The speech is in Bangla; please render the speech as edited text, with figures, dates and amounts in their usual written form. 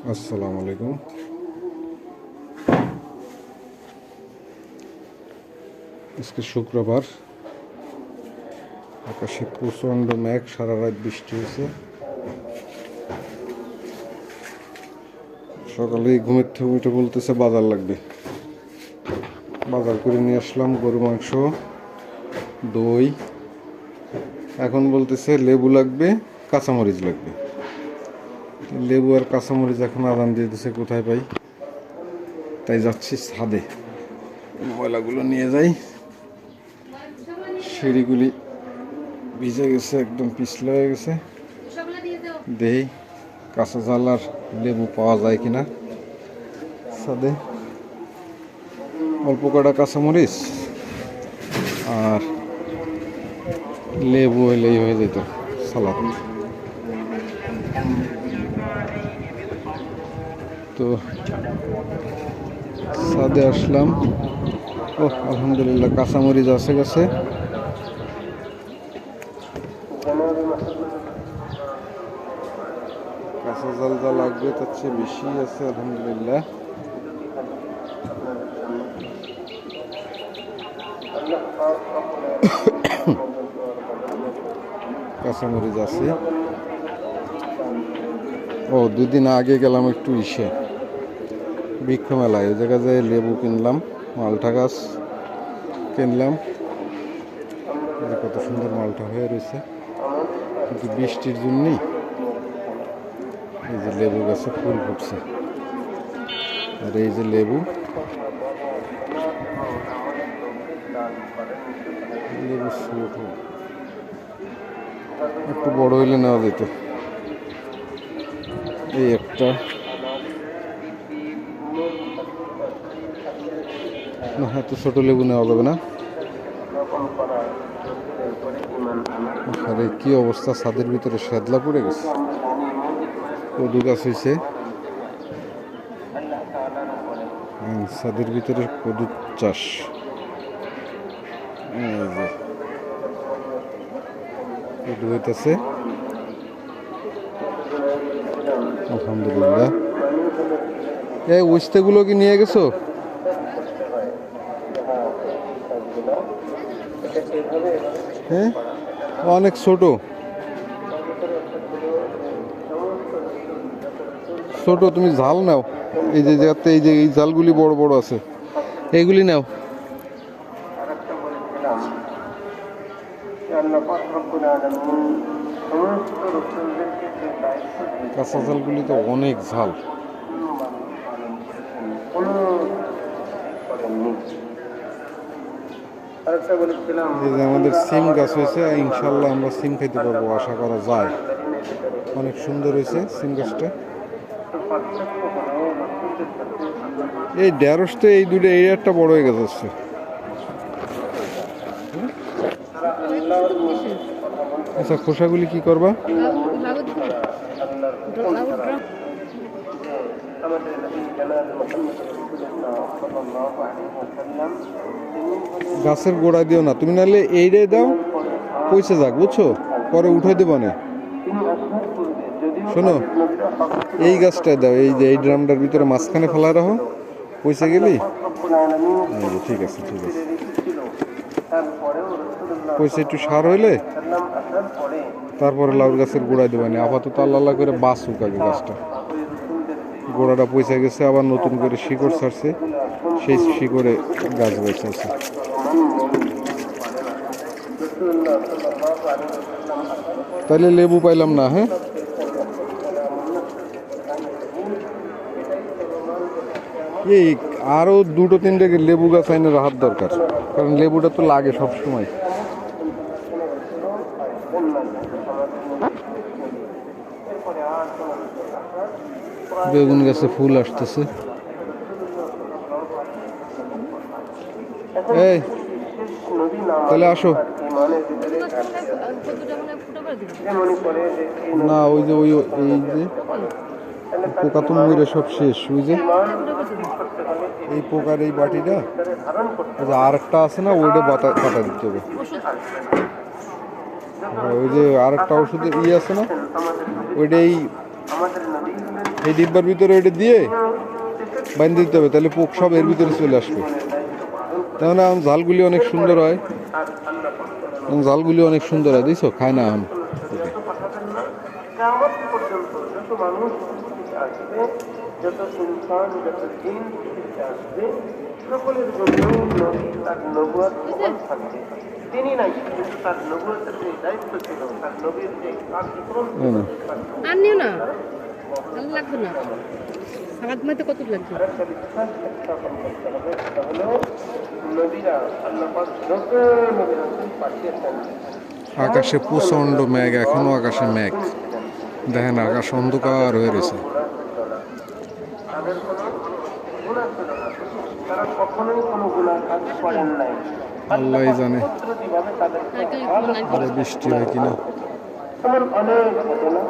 আসসালামু আলাইকুম। আজকে শুক্রবার, আকাশে প্রচণ্ড মেঘ, সারা রাত বৃষ্টি হয়েছে। সকালে ঘুমের থেকে উঠে বলতেছে বাজার লাগবে। বাজার করে নিয়ে আসলাম গরু মাংস, দই। এখন বলতেছে লেবু লাগবে, কাঁচামরিচ লাগবে। লেবু আর কাঁচামরিচ এখন আদান দিয়ে দিচ্ছে, কোথায় পাই? তাই যাচ্ছি ছাদে, ময়লাগুলো নিয়ে যাই। সিঁড়িগুলি ভিজে গেছে, একদম পিছলা হয়ে গেছে। দেখি কাঁচা জাল আর লেবু পাওয়া যায় কিনা। ছাদে অল্প কটা কাঁচামরিচ আর লেবু হইলেই হয়ে যেত সালাদ। তো ছাদে আসলাম। ও আলহামদুলিল্লাহ, কাঁচামরিচ আছে গেছে। কাঁচা জাল যা লাগবে তার চেয়ে বেশি আছে আলহামদুলিল্লাহ। কাঁচামরিচ আছে। ও দুদিন আগে গেলাম একটু বৃক্ষ মেলায়, ওই জায়গায় যায় লেবু কিনলাম, মালটা গাছ কিনলাম। কত সুন্দর মালটা হয়ে রয়েছে, কিন্তু বৃষ্টির জন্যই এই যে লেবু গাছে ফুল ফুটছে। আর এই যে লেবু ছোট, একটু বড় হইলে নেওয়া যেত। এই একটা না, এত ছোট লেবু নেওয়া যাবে না। আরে কি অবস্থা, ছাদের ভিতরে শ্যাদলা পড়ে গেছে। কদু গাছ হয়েছে, ছাদের ভিতরে কদু চাষ। কদু হইতেছে আলহামদুলিল্লাহ। এই উস্তেগুলো কি নিয়ে গেছো? হ্যাঁ, অনেক ছোট ছোট। তুমি ঝাল নাও, এই যে জায়গাতে এই জালগুলি বড় বড় আছে, এইগুলি নাও। কাঁচা জালগুলি তো অনেক ঝাল। এই যে আমাদের সিম গাছ হয়েছে, ইনশাল্লাহ আমরা সিম খেতে পারবো, আশা করা যায়। অনেক সুন্দর হয়েছে সিম গাছটা। এই ঢেঁড়স তো এই দুটো, এই একটা বড় হয়ে গেছে। আচ্ছা, খোসাগুলি কি করবা? গাছের গোড়া দিও না তুমি, নাহলে এইটাই দাও, পয়সা যাক, বুঝছো? পরে উঠে দেবো না। শোনো, এই গাছটা দাও, এই যে এই ড্রামটার ভিতরে মাঝখানে ফেলা রাখো, পয়সা গেলি। ঠিক আছে ঠিক আছে। পয়সা একটু সার হইলে তারপরে লাউ গাছের গোড়ায় দেবানি। আপাতত আল্লাহ করে বাঁচুক আগে গাছটা। গোড়াটা পয়সা গেছে, আবার নতুন করে শিকড় ছাড়ছে, সেই শিকড়ে গাছ বেঁচেছে। তাহলে লেবু পাইলাম না। হ্যাঁ, এই আরো দুটো তিনটে লেবু গাছ আইনে রাখার দরকার, কারণ লেবুটা তো লাগে সব সময়। বেগুন গাছে ফুল আসতেছে। এই তাহলে আসো না, ওই যে এই যে পোকা তো মরে সব শেষ। ওই যে এই পোকার এই বাটিটা, আর একটা আছে না, ওইটা কাটা দিতে হবে। ওই যে আর একটা ওষুধের আছে না, ওইটাই এই ডিব্বার ভিতরে এটা দিয়ে বাইন্ধে দিতে হবে, তাহলে পোক সব এর ভিতরে চলে আসবে। তেমন এখন জালগুলি অনেক সুন্দর হয়, জালগুলি অনেক সুন্দর হয়, দিছো খায় না এখন। কিয়ামত পর্যন্ত যত মানুষ পৃথিবীতে আসবে, যত ইনসান, যত জিন পৃথিবীতে আসবে, সকলের জন্য নবী তার নবুয়ত বহন থাকবে। তিনি নাই, কিন্তু তার নবুয়তের যে দায়িত্ব ছিল, তার নবীর যে কার্যক্রম ছিল, আর নিও না, ভালো লাগবে না। সালাদ মাইতে কত লাগবে? আরেকটা বিশ্বাস স্থাপন করতে হবে, সেটা হলো নবীরা আল্লাহ পাক যত নবী রাসূল পাঠিয়েছেন, আকাশে প্রচন্ড মেঘ, এখনো আকাশে মেঘ, দেখেন আকাশ অন্ধকার হয়ে রয়েছে। তাদের কোনো গুনাহ ছিল না, তারা কখনোই কোনো গুনাহ কাজ করেন নাই। আল্লাহই জানে কুদরতিভাবে তাদেরকে তাকে ভালো নাই আরো বৃষ্টি হয় কিনা। এমন অনেক ঘটনা